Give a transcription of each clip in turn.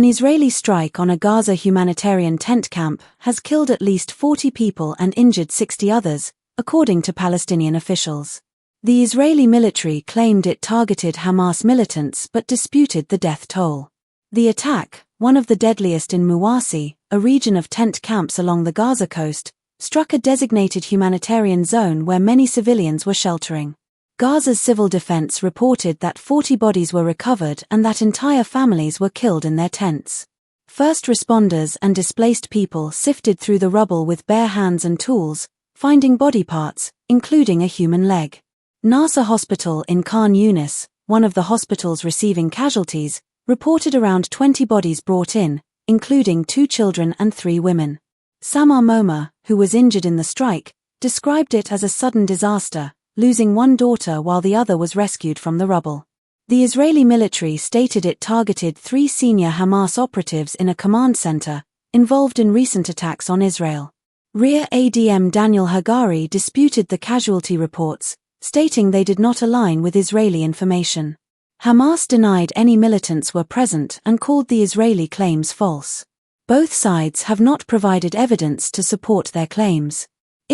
An Israeli strike on a Gaza humanitarian tent camp has killed at least 40 people and injured 60 others, according to Palestinian officials. The Israeli military claimed it targeted Hamas militants but disputed the death toll. The attack, one of the deadliest in Muwasi, a region of tent camps along the Gaza coast, struck a designated humanitarian zone where many civilians were sheltering. Gaza's civil defense reported that 40 bodies were recovered and that entire families were killed in their tents. First responders and displaced people sifted through the rubble with bare hands and tools, finding body parts, including a human leg. Nasser Hospital in Khan Yunis, one of the hospitals receiving casualties, reported around 20 bodies brought in, including 2 children and 3 women. Samar Moma, who was injured in the strike, described it as a sudden disaster, losing one daughter while the other was rescued from the rubble. The Israeli military stated it targeted 3 senior Hamas operatives in a command center, involved in recent attacks on Israel. Rear ADM Daniel Hagari disputed the casualty reports, stating they did not align with Israeli information. Hamas denied any militants were present and called the Israeli claims false. Both sides have not provided evidence to support their claims.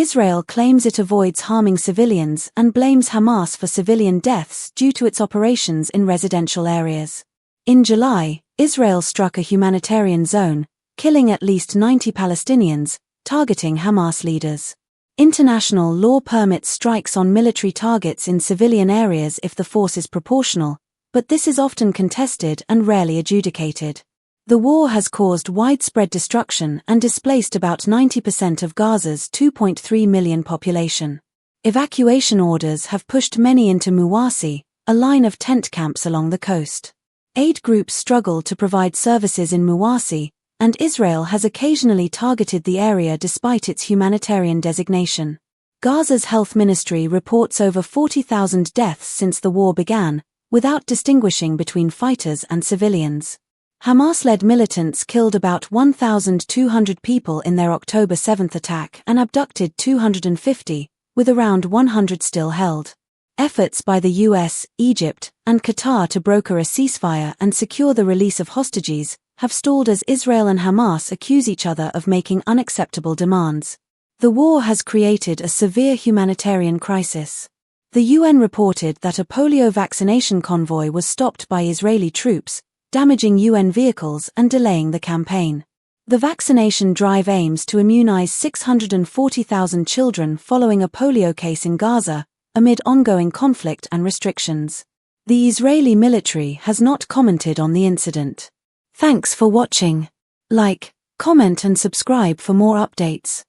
Israel claims it avoids harming civilians and blames Hamas for civilian deaths due to its operations in residential areas. In July, Israel struck a humanitarian zone, killing at least 90 Palestinians, targeting Hamas leaders. International law permits strikes on military targets in civilian areas if the force is proportional, but this is often contested and rarely adjudicated. The war has caused widespread destruction and displaced about 90% of Gaza's 2.3 million population. Evacuation orders have pushed many into Muwasi, a line of tent camps along the coast. Aid groups struggle to provide services in Muwasi, and Israel has occasionally targeted the area despite its humanitarian designation. Gaza's health ministry reports over 40,000 deaths since the war began, without distinguishing between fighters and civilians. Hamas-led militants killed about 1,200 people in their October 7th attack and abducted 250, with around 100 still held. Efforts by the US, Egypt, and Qatar to broker a ceasefire and secure the release of hostages have stalled as Israel and Hamas accuse each other of making unacceptable demands. The war has created a severe humanitarian crisis. The UN reported that a polio vaccination convoy was stopped by Israeli troops, damaging UN vehicles and delaying the campaign. The vaccination drive aims to immunize 640,000 children following a polio case in Gaza, amid ongoing conflict and restrictions. The Israeli military has not commented on the incident. Thanks for watching. Like, comment and subscribe for more updates.